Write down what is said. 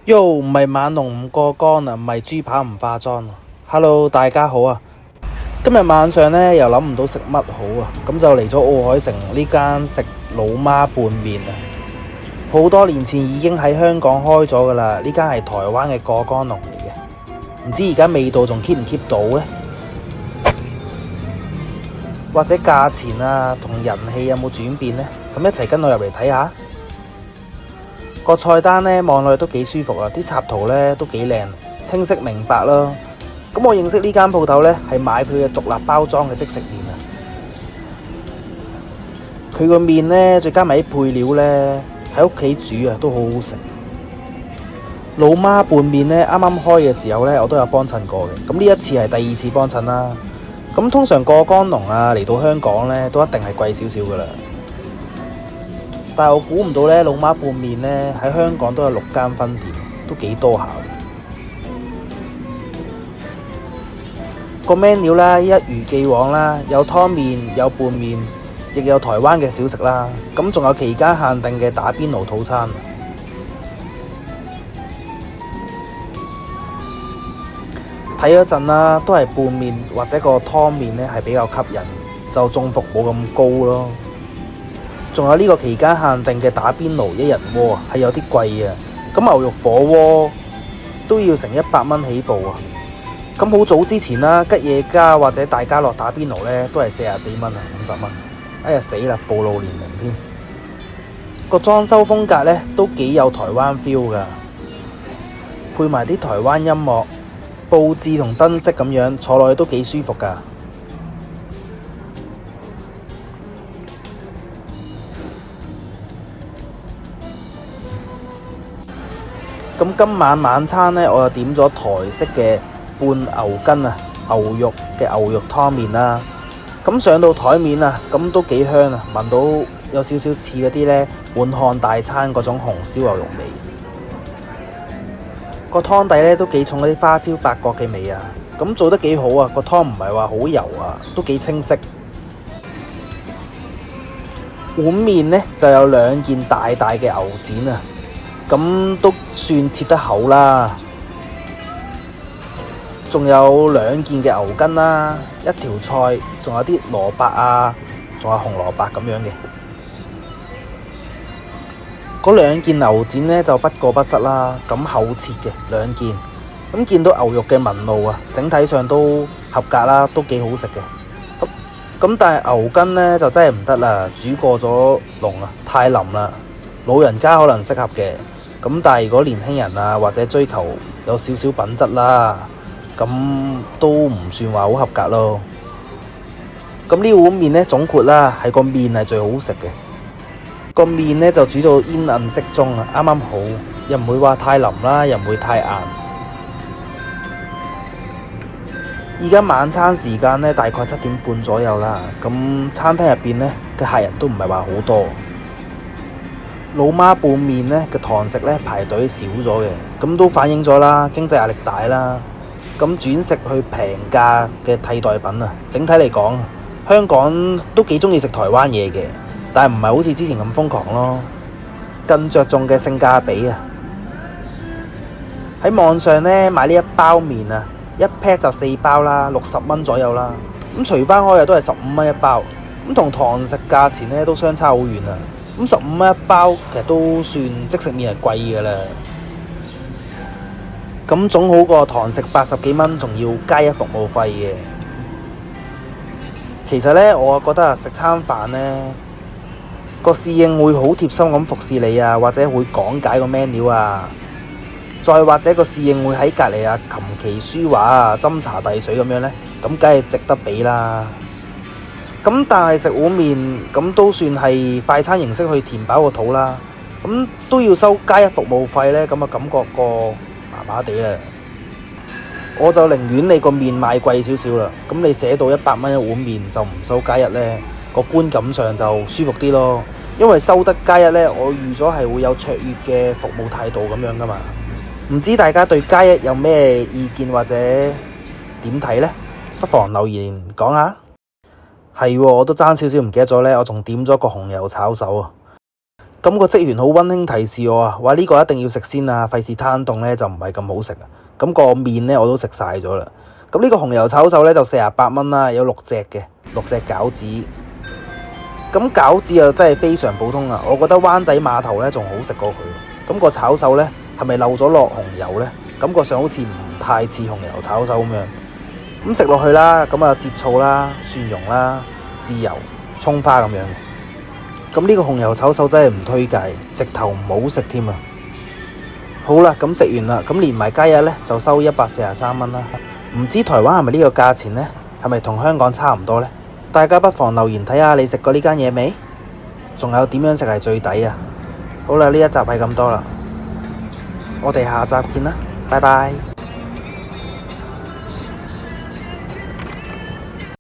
喲，唔係晚龍唔過江啊，唔係豬扒唔化妝啊。Hello，大家好啊！今日晚上呢，又諗唔到食乜好啊，咁就嚟咗奧海城呢間食老媽拌麵啊。好多年前已經喺香港開咗噶啦，呢間係台灣嘅過江龍嚟嘅，唔知而家味道仲 keep 唔 keep 到呢？或者價錢啊同人氣有冇轉變呢？咁一齊跟我入嚟睇下。個菜單呢，望落去都幾舒服啊，啲插圖呢都幾靚，清晰明白咯。咁我認識呢間鋪頭呢，係買佢嘅獨立包裝嘅即食麵啊。佢個麵呢，再加埋啲配料呢，喺屋企煮啊都好好食。老媽拌麵呢，啱啱開嘅時候呢，我都有幫襯過嘅。咁呢一次係第二次幫襯啦。咁通常過江龍啊嚟到香港呢，都一定係貴少少噶啦。但係我估唔到呢，老媽拌麵呢喺香港都有6間分店，都幾多下。個 menu 啦，一如既往啦，有湯麵，有拌麵，亦有台灣嘅小食啦。咁仲有期間限定嘅打邊爐套餐。睇嗰陣啦，都係拌麵或者個湯麵呢係比較吸引，就中伏冇咁高咯。仲有呢個期間限定嘅打邊爐一人鍋係有啲貴啊，咁牛肉火鍋都要成100蚊起步啊。咁好早之前啦，吉野家或者大家樂打邊爐呢都係44蚊啊，50蚊。哎呀死啦，暴露年齡添。個裝修風格呢都幾有台灣 feel 噶，配埋啲台灣音樂，佈置同燈飾咁樣，坐落去都幾舒服噶。咁今晚晚餐呢，我就點咗台式嘅拌牛筋啊，牛肉嘅牛肉湯麵啦。咁上到台面啊，咁都幾香啊，聞到有少少似嗰啲呢滿漢大餐嗰種紅燒牛肉味。個湯底呢都幾重嗰啲花椒八角嘅味啊，咁做得幾好啊。個湯唔係話好油啊，都幾清晰。碗麵呢就有2件大大嘅牛展啊。咁都算切得厚啦，仲有2件嘅牛筋啦，一條菜，仲有啲蘿蔔啊，仲有紅蘿蔔咁樣嘅。嗰2件牛展呢，就不過不失啦，咁厚切嘅2件，咁見到牛肉嘅紋路啊，整體上都合格啦，都幾好食嘅。咁但係牛筋呢，就真係唔得啦，煮過咗籠啊，太腍啦，老人家可能適合嘅。咁但係如果年輕人啊，或者追求有少少品質啦，咁都唔算話好合格咯。咁呢碗麵呢，總括啦，係個麵係最好食嘅。個麵呢，就煮到煙韌適中啊，啱啱好，又唔會話太腍啦，又唔會太硬。而家晚餐時間呢，大概7點半左右啦。咁餐廳入邊呢，嘅客人都唔係話好多。老媽拌麵呢嘅堂食呢，排隊少咗嘅，咁都反映咗啦，經濟壓力大啦，咁轉食去平價嘅替代品啊。整體嚟講，香港都幾鍾意食台灣嘢嘅，但係唔係好似之前咁瘋狂咯，更着重嘅性價比啊。喺網上呢，買呢一包麵啊，一 pack 就4包啦，60蚊左右啦，咁除翻開啊都係15蚊一包，咁同堂食價錢呢都相差好遠啊。咁15蚊一包，其實都算即食麵係貴㗎啦。咁總好過堂食80幾蚊，仲要加一服務費嘅。其實呢，我覺得食餐飯呢，個侍應會好貼心咁服侍你啊，或者會講解個 menu 啊，再或者個侍應會喺隔離啊琴棋書畫啊斟茶遞水咁樣呢，咁梗係值得俾啦。咁但係食碗麵咁都算係快餐形式去填飽個肚啦，咁都要收加一服務費呢，咁啊感覺個麻麻地啦。我就寧願你個麵賣貴少少啦，咁你寫到100蚊一碗麵就唔收加一呢，個觀感上就舒服啲咯。因為收得加一呢，我預咗係會有卓越嘅服務態度咁樣噶嘛。唔知大家對加一有咩意見或者點睇呢？不妨留言講下。係喎，我都爭少少唔記得咗呢，我仲點咗個紅油炒手啊！咁個職員好溫馨提示我啊，話呢個一定要食先啊，費事攤凍呢就唔係咁好食啊。咁個麵呢我都食晒咗啦。咁呢個紅油炒手呢就48蚊啦，有6隻嘅，6隻餃子。咁餃子又真係非常普通啊，我覺得灣仔碼頭呢仲好食過佢。咁個炒手呢係咪漏咗落紅油呢？感覺上好似唔太似紅油炒手咁樣。咁食落去啦，咁啊，節醋啦、蒜蓉啦、豉油、蔥花咁樣嘅。咁呢個紅油炒手真係唔推介，直頭唔好食添啊！好啦，咁食完啦，咁連埋加一呢就收143蚊啦。唔知台灣係咪呢個價錢呢？係咪同香港差唔多呢？大家不妨留言睇下你食過呢間嘢未？仲有點樣食係最抵啊？好啦，呢一集係咁多啦，我哋下集見啦，拜拜。